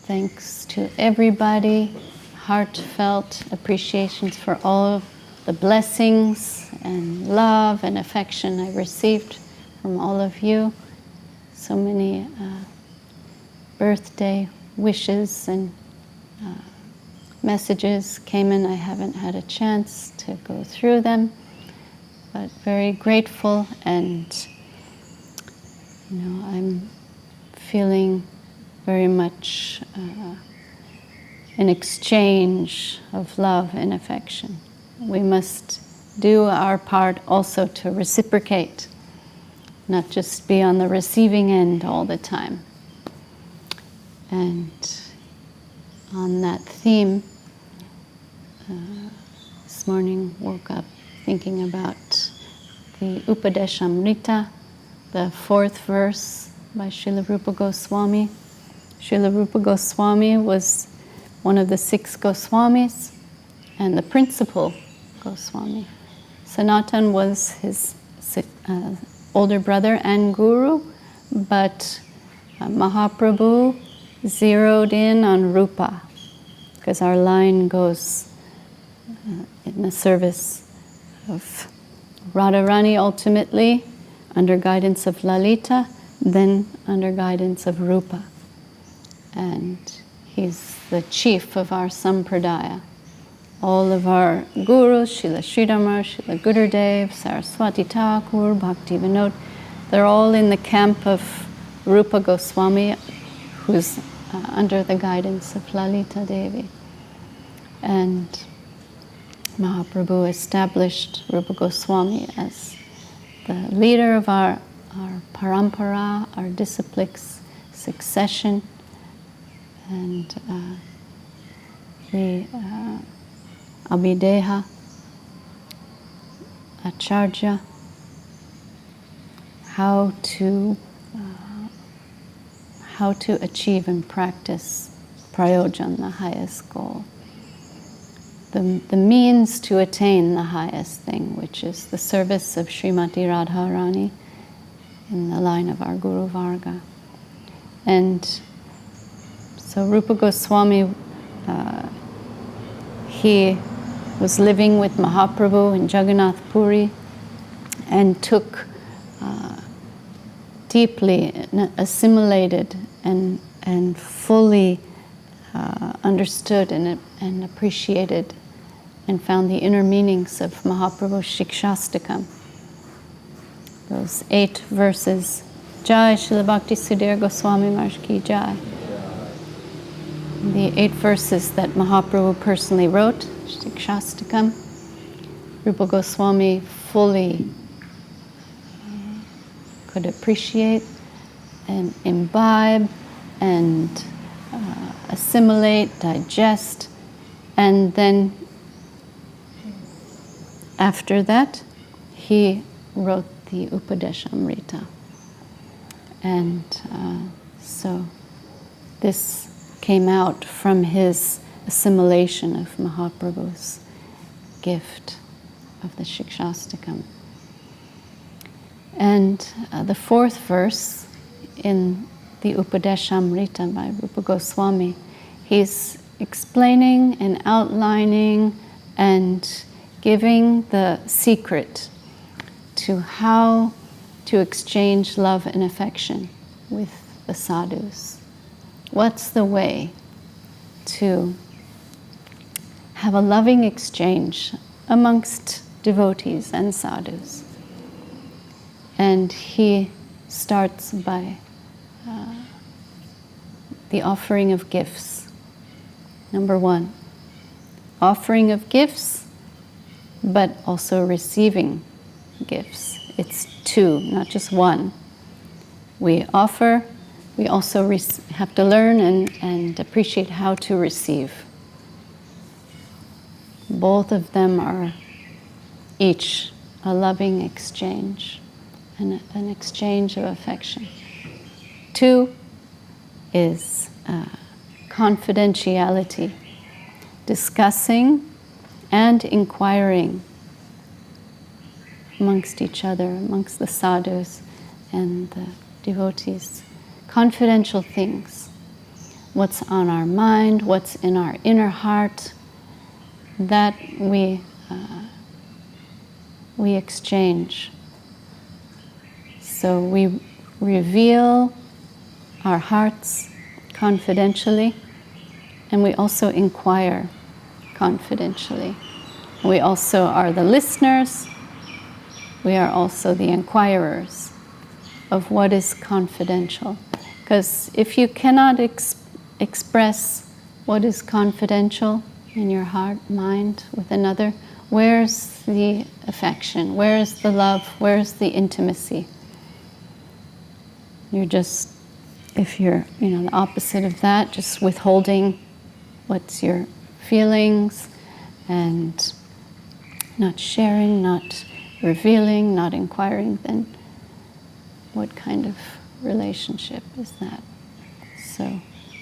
Thanks to everybody, heartfelt appreciations for all of the blessings and love and affection I received from all of you. So many birthday wishes and messages came in. I haven't had a chance to go through them, but very grateful, and I'm feeling very much an exchange of love and affection. We must do our part also to reciprocate, not just be on the receiving end all the time. And on that theme, this morning woke up thinking about the Upadeshamrta, the 4th verse by Srila Rupa Goswami. Srila Rupa Goswami was one of the 6 Goswamis and the principal Goswami. Sanatan was his older brother and guru, but Mahaprabhu zeroed in on Rupa, because our line goes in the service of Radharani ultimately, under guidance of Lalita, then under guidance of Rupa. And he's the chief of our sampradaya. All of our gurus, Srila Sridhar, Srila Gurudev, Saraswati Thakur, Bhakti Vinod, they're all in the camp of Rupa Goswami, who's under the guidance of Lalita Devi. And Mahaprabhu established Rupa Goswami as the leader of our parampara, our disciplic succession, and the Abhideha, Acharya, how to achieve and practice prayojan, the highest goal. The means to attain the highest thing, which is the service of Srimati Radharani in the line of our Guru Varga. And so Rupa Goswami, he was living with Mahaprabhu in Jagannath Puri and took deeply assimilated and fully understood and appreciated and found the inner meanings of Mahaprabhu's Shikshastakam. Those 8 verses, Jai Srila Bhakti Sudhir Goswami Maharaj Ki Jai. The 8 verses that Mahaprabhu personally wrote, Shikshastakam, Rupa Goswami fully could appreciate and imbibe and assimilate, digest, and then after that, he wrote the Upadeshamrta. And so this came out from his assimilation of Mahaprabhu's gift of the Shikshastakam. And the 4th verse in the Upadeshamrta by Rupa Goswami, he's explaining and outlining and giving the secret to how to exchange love and affection with the sadhus. What's the way to have a loving exchange amongst devotees and sadhus? And he starts by the offering of gifts. Number 1, offering of gifts, but also receiving gifts. It's 2, not just 1. We offer, we also have to learn and appreciate how to receive. Both of them are each a loving exchange, and an exchange of affection. 2 is confidentiality, discussing and inquiring amongst each other, amongst the sadhus and the devotees, confidential things. what's on our mind, what's in our inner heart, that we exchange. So we reveal our hearts confidentially, and we also inquire confidentially. We also are the listeners. We are also the inquirers of what is confidential. Because if you cannot express what is confidential in your heart, mind with another, where's the affection? Where's the love? Where's the intimacy? You're just, if you're, the opposite of that, just withholding what's your feelings and not sharing, not revealing, not inquiring, then what kind of relationship is that? So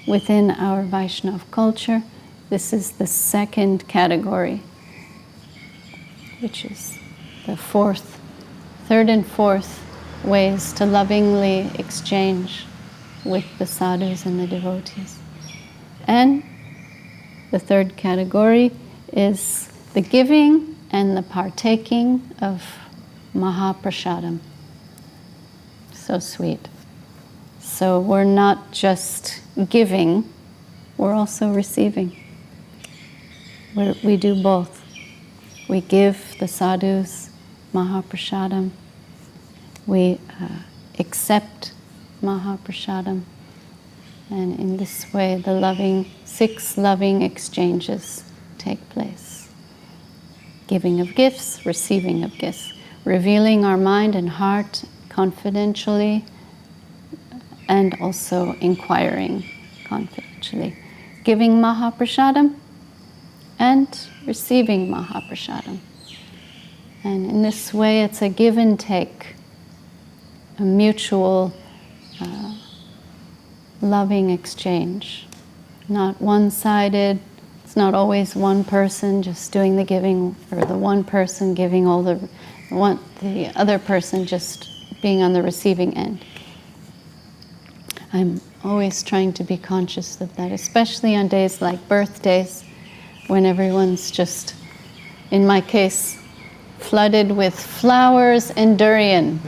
within our Vaishnava culture, this is the second category, which is the third and fourth ways to lovingly exchange with the sadhus and the devotees. And the third category is the giving and the partaking of Mahaprasadam. So sweet. So we're not just giving, we're also receiving. We do both. We give the sadhus Mahaprasadam. We accept Mahaprasadam. And in this way, the 6 loving exchanges take place. Giving of gifts, receiving of gifts, revealing our mind and heart confidentially, and also inquiring confidentially. Giving Mahaprasadam and receiving Mahaprasadam. And in this way, it's a give and take, a mutual loving exchange. Not one-sided. It's not always one person just doing the giving, or the one person giving all the other person just being on the receiving end. I'm always trying to be conscious of that, especially on days like birthdays, when everyone's just, in my case, flooded with flowers and durian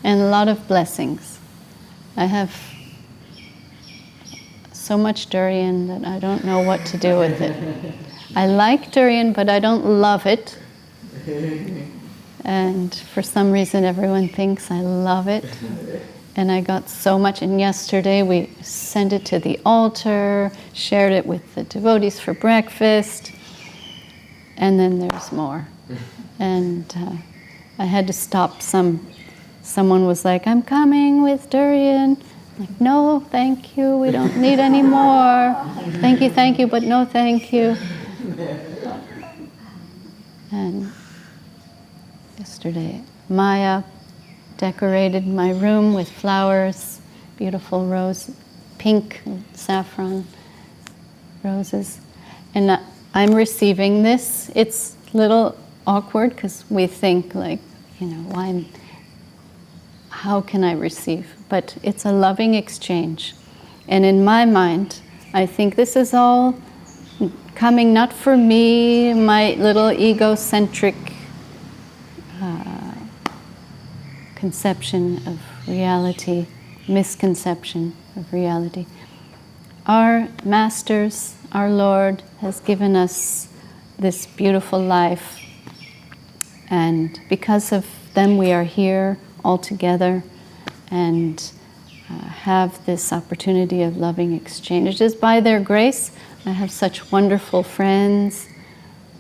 and a lot of blessings. I have so much durian that I don't know what to do with it. I like durian, but I don't love it. And for some reason, everyone thinks I love it. And I got so much. And yesterday, we sent it to the altar, shared it with the devotees for breakfast. And then there's more. And I had to stop someone was like, I'm coming with durian. I'm like, no, thank you. We don't need any more. Thank you, but no thank you. And yesterday, Maya decorated my room with flowers, beautiful pink saffron roses. And I'm receiving this. It's a little awkward because we think like, how can I receive? But it's a loving exchange. And in my mind, I think this is all coming not for me, my little egocentric conception of reality, misconception of reality. Our masters, our Lord, has given us this beautiful life, and because of them we are here all together and have this opportunity of loving exchange. It is by their grace I have such wonderful friends,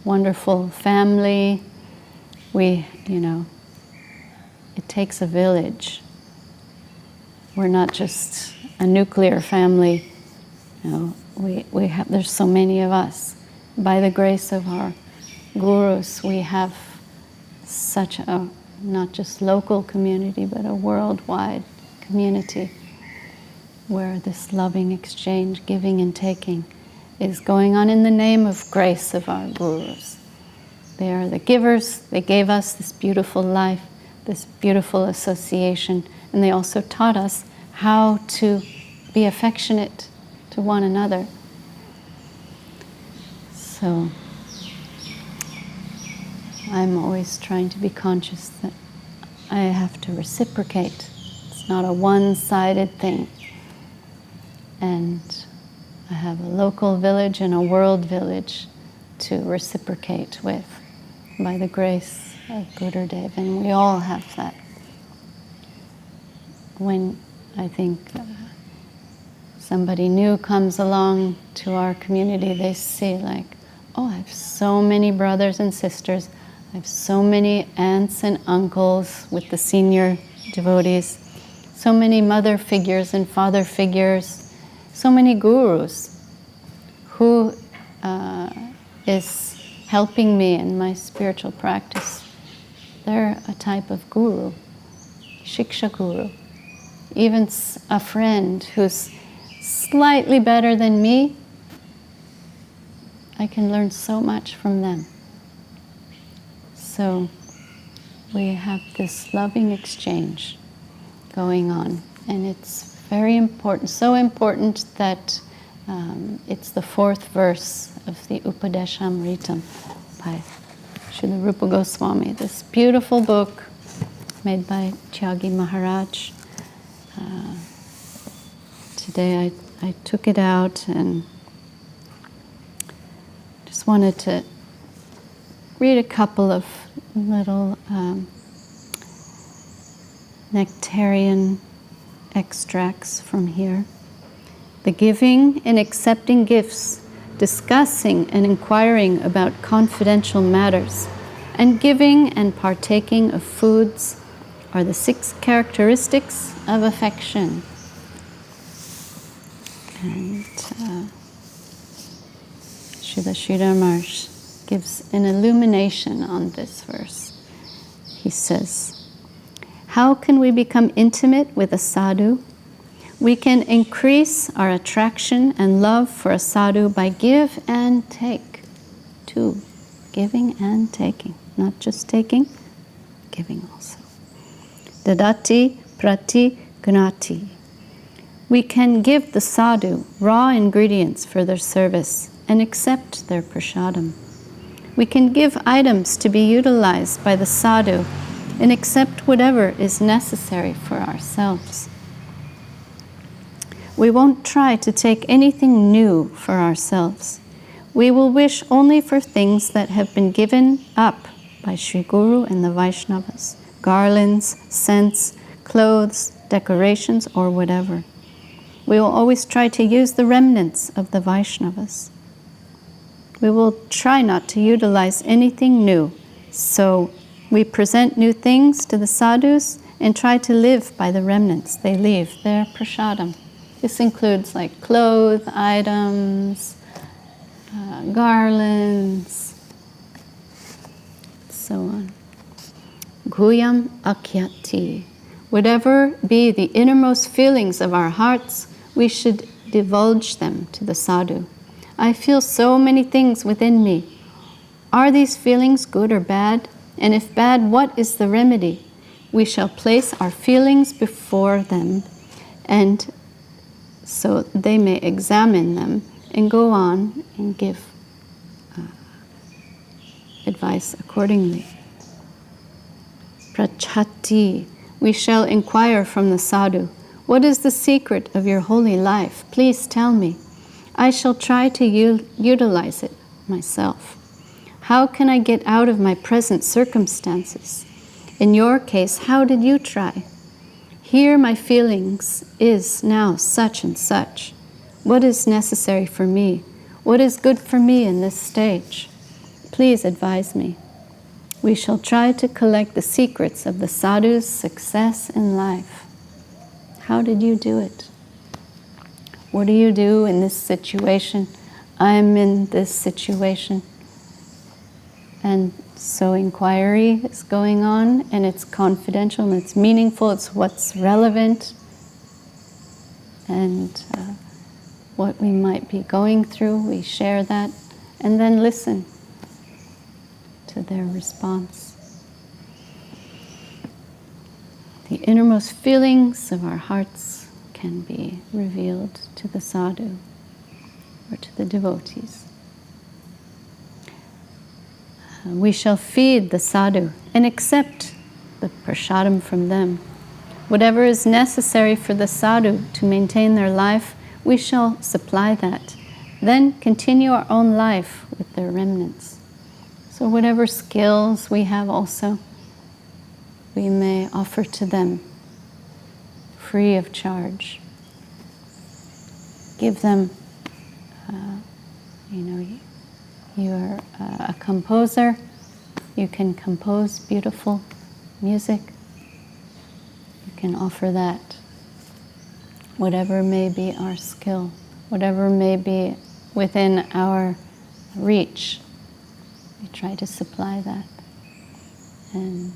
wonderful family. It takes a village. We're not just a nuclear family. There's so many of us. By the grace of our gurus, we have such a not just local community, but a worldwide community where this loving exchange, giving and taking, is going on in the name of grace of our gurus. They are the givers. They gave us this beautiful life, this beautiful association, and they also taught us how to be affectionate to one another. So I'm always trying to be conscious that I have to reciprocate. It's not a one-sided thing. And I have a local village and a world village to reciprocate with by the grace of Gurudev, and we all have that. When I think somebody new comes along to our community, they see like, oh, I have so many brothers and sisters, I have so many aunts and uncles with the senior devotees, so many mother figures and father figures, so many gurus. Who is helping me in my spiritual practice? They're a type of guru, shiksha guru. Even a friend who's slightly better than me, I can learn so much from them. So we have this loving exchange going on, and it's very important, so important that it's the 4th verse of the Upadeshamrta by Srila Rupa Goswami, this beautiful book made by Tyagi Maharaj. Today I took it out and just wanted to read a couple of little nectarian extracts from here. The giving and accepting gifts, discussing and inquiring about confidential matters, and giving and partaking of foods are the 6 characteristics of affection. And Srila Sridhar Maharaj gives an illumination on this verse. He says, how can we become intimate with a sadhu? We can increase our attraction and love for a sadhu by give and take. 2, giving and taking. Not just taking, giving also. Dadati, pratigrhnati. We can give the sadhu raw ingredients for their service and accept their prashadam. We can give items to be utilized by the sadhu and accept whatever is necessary for ourselves. We won't try to take anything new for ourselves. We will wish only for things that have been given up by Sri Guru and the Vaishnavas, garlands, scents, clothes, decorations, or whatever. We will always try to use the remnants of the Vaishnavas. We will try not to utilize anything new, so we present new things to the sadhus and try to live by the remnants they leave, their prasadam. This includes like clothes, items, garlands, so on. Guhyam, akhyati. Whatever be the innermost feelings of our hearts, we should divulge them to the sadhu. I feel so many things within me. Are these feelings good or bad? And if bad, what is the remedy? We shall place our feelings before them, and so they may examine them and go on and give advice accordingly. Prchchhati. We shall inquire from the sadhu, what is the secret of your holy life? Please tell me. I shall try to utilize it myself. How can I get out of my present circumstances? In your case, how did you try? Here my feelings is now such and such. What is necessary for me? What is good for me in this stage? Please advise me. We shall try to collect the secrets of the sadhu's success in life. How did you do it? What do you do in this situation? I'm in this situation. And so inquiry is going on, and it's confidential, and it's meaningful, it's what's relevant, and what we might be going through, we share that, and then listen to their response. The innermost feelings of our hearts can be revealed to the sadhu or to the devotees. We shall feed the sadhu and accept the prashadam from them. Whatever is necessary for the sadhu to maintain their life, we shall supply that. Then continue our own life with their remnants. So whatever skills we have also, we may offer to them free of charge. Give them, you're a composer, you can compose beautiful music, you can offer that. Whatever may be our skill, whatever may be within our reach, we try to supply that. And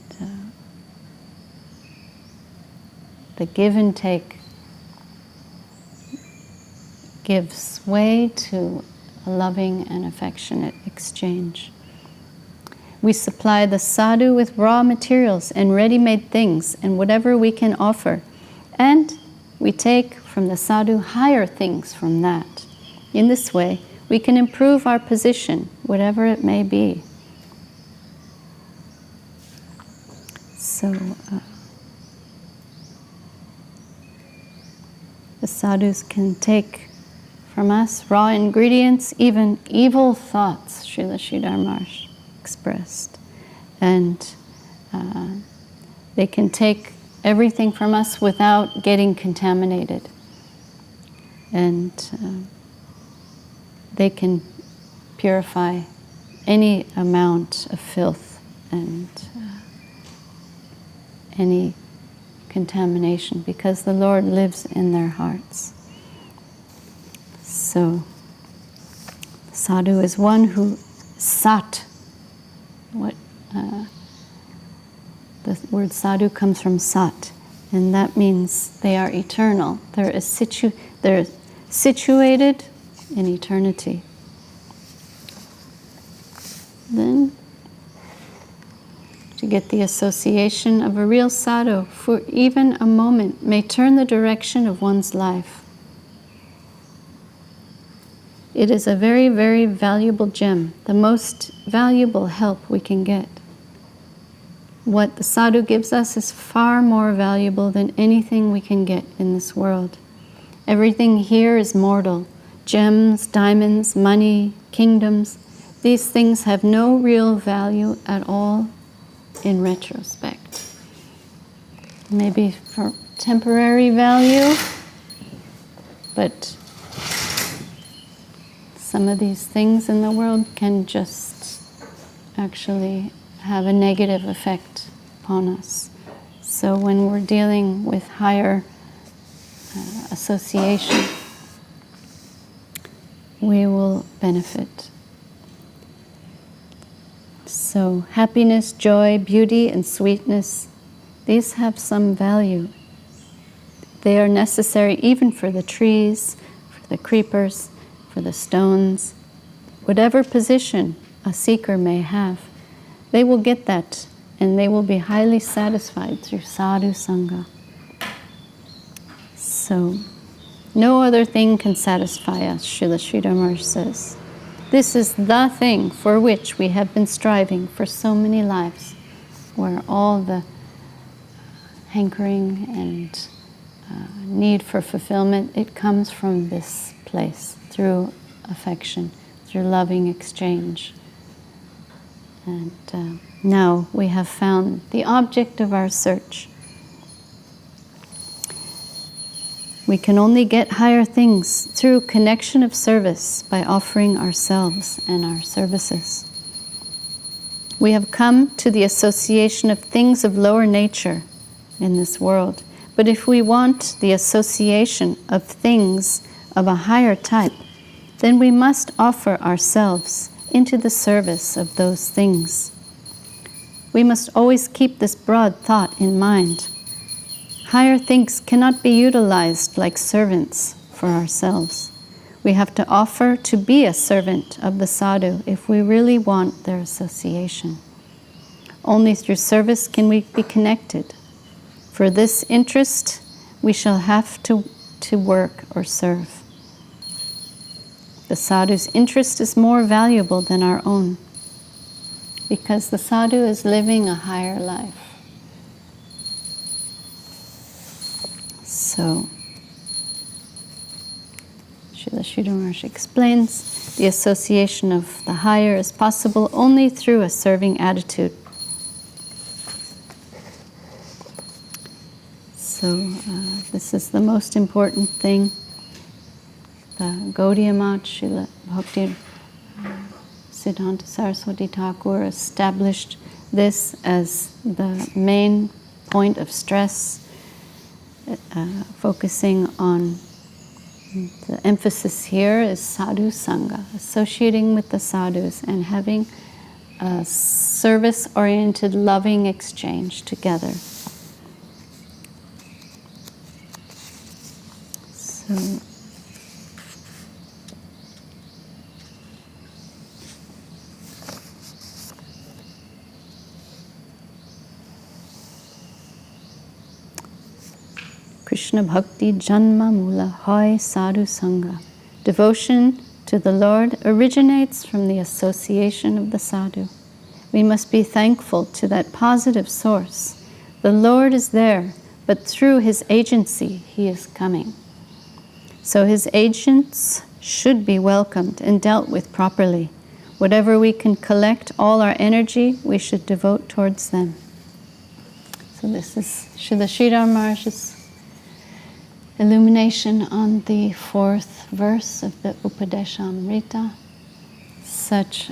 the give and take gives way to a loving and affectionate exchange. We supply the sadhu with raw materials and ready-made things and whatever we can offer. And we take from the sadhu higher things from that. In this way, we can improve our position, whatever it may be. So, the sadhus can take from us raw ingredients, even evil thoughts, Srila Sridhar Maharaj expressed. And they can take everything from us without getting contaminated. And they can purify any amount of filth and any contamination, because the Lord lives in their hearts. So, sadhu is one who sat. The word sadhu comes from sat, and that means they are eternal. They're situated in eternity. Then, to get the association of a real sadhu for even a moment may turn the direction of one's life. It is a very, very valuable gem, the most valuable help we can get. What the sadhu gives us is far more valuable than anything we can get in this world. Everything here is mortal. Gems, diamonds, money, kingdoms. These things have no real value at all in retrospect. Maybe for temporary value, but some of these things in the world can just actually have a negative effect upon us. So when we're dealing with higher association, we will benefit. So happiness, joy, beauty, and sweetness, these have some value. They are necessary even for the trees, for the creepers, for the stones. Whatever position a seeker may have, they will get that, and they will be highly satisfied through sadhu sangha. So, no other thing can satisfy us, Srila Sridhar Maharaj says. This is the thing for which we have been striving for so many lives, where all the hankering and need for fulfillment, it comes from this place, through affection, through loving exchange. And now we have found the object of our search. We can only get higher things through connection of service by offering ourselves and our services. We have come to the association of things of lower nature in this world, but if we want the association of things of a higher type, then we must offer ourselves into the service of those things. We must always keep this broad thought in mind. Higher things cannot be utilized like servants for ourselves. We have to offer to be a servant of the sadhu if we really want their association. Only through service can we be connected. For this interest, we shall have to to work or serve. The sadhu's interest is more valuable than our own, because the sadhu is living a higher life. So, Srila Sridhar Maharaj explains, the association of the higher is possible only through a serving attitude. So this is the most important thing. The Gaudiya Math, Srila Bhakti Siddhanta Saraswati Thakur established this as the main point of stress, focusing on the emphasis here is sadhu sangha, associating with the sadhus and having a service-oriented, loving exchange together. So, Krishna Bhakti Janma Mula Hoy Sadhu Sangha. Devotion to the Lord originates from the association of the sadhu. We must be thankful to that positive source. The Lord is there, but through His agency, He is coming. So His agents should be welcomed and dealt with properly. Whatever we can collect all our energy, we should devote towards them. So this is Srila Sridhar Maharaj's illumination on the 4th verse of the Upadeshamrta. Such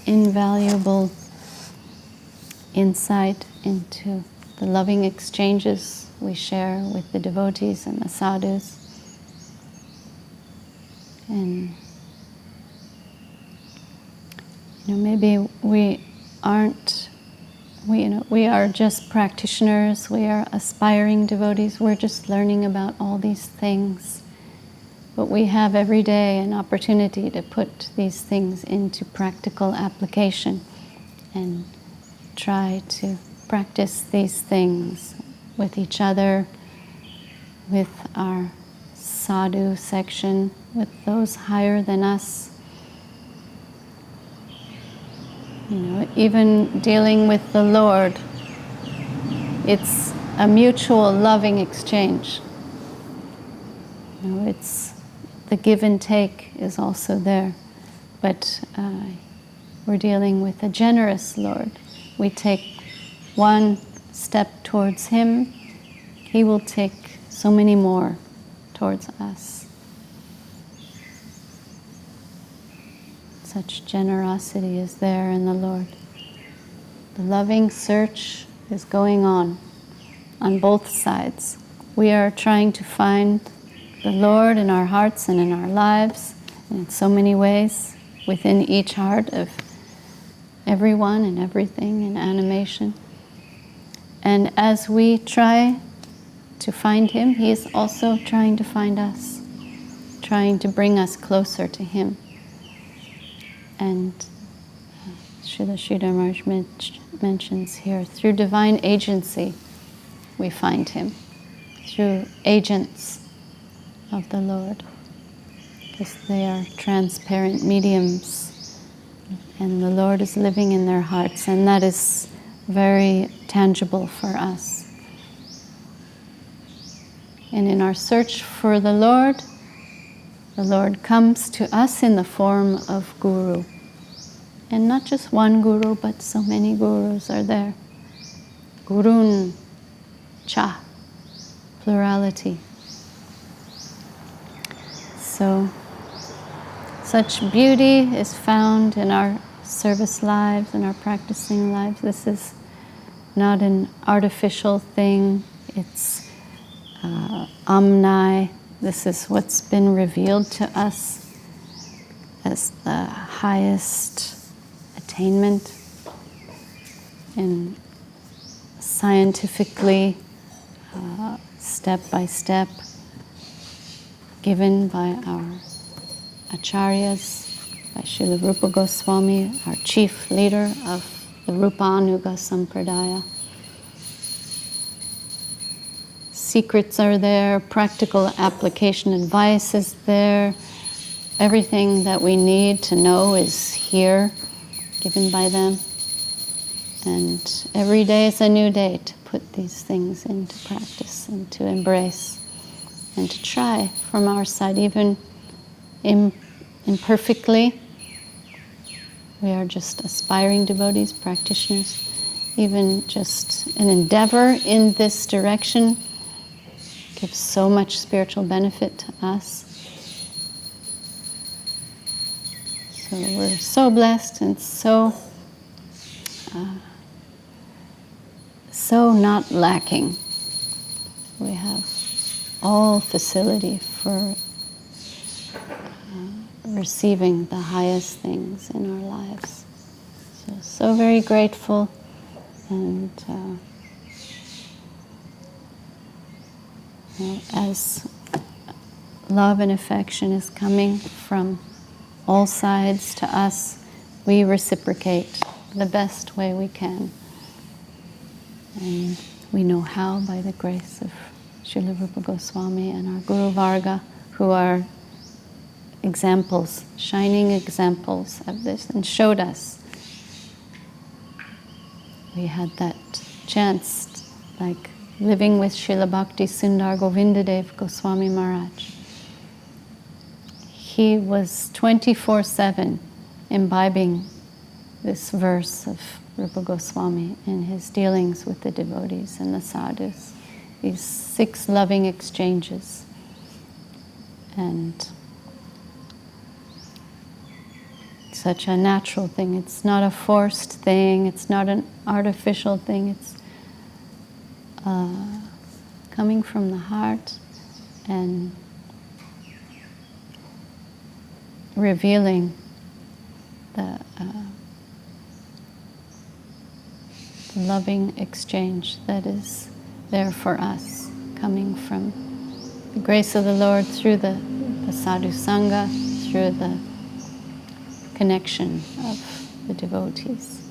invaluable insight into the loving exchanges we share with the devotees and the sadhus. And maybe we aren't, we are just practitioners, we are aspiring devotees, we're just learning about all these things. But we have every day an opportunity to put these things into practical application and try to practice these things with each other, with our sadhu section, with those higher than us. Even dealing with the Lord, it's a mutual loving exchange. It's the give and take is also there, but we're dealing with a generous Lord. We take one step towards Him, He will take so many more towards us. Such generosity is there in the Lord. The loving search is going on both sides. We are trying to find the Lord in our hearts and in our lives in so many ways, within each heart of everyone and everything in animation. And as we try to find Him, He is also trying to find us, trying to bring us closer to Him. And Srila Sridhar Maharaj mentions here, through divine agency, we find Him. Through agents of the Lord, because they are transparent mediums, and the Lord is living in their hearts, and that is very tangible for us. And in our search for the Lord comes to us in the form of guru. And not just one guru, but so many gurus are there. Gurun cha, plurality. So, such beauty is found in our service lives, in our practicing lives. This is not an artificial thing. It's amnai. This is what's been revealed to us as the highest attainment, and scientifically, step by step, given by our acharyas, by Srila Rupa Goswami, our chief leader of the Rupanuga Sampradaya. secrets are there, practical application advice is there. Everything that we need to know is here, given by them. And every day is a new day to put these things into practice and to embrace and to try from our side, even imperfectly. We are just aspiring devotees, practitioners. Even just an endeavor in this direction gives so much spiritual benefit to us. So we're so blessed and so not lacking. We have all facility for receiving the highest things in our lives. So very grateful, and as love and affection is coming from all sides to us, we reciprocate the best way we can. And we know how by the grace of Srila Rupa Goswami and our Guru Varga, who are examples, shining examples of this, and showed us. We had that chance, like living with Srila Bhakti Sundar Govindadev Goswami Maharaj. He was 24/7 imbibing this verse of Rupa Goswami in his dealings with the devotees and the sadhus, these 6 loving exchanges. And such a natural thing. It's not a forced thing. It's not an artificial thing. It's coming from the heart and revealing the loving exchange that is there for us, coming from the grace of the Lord through the sadhu sangha, through the connection of the devotees.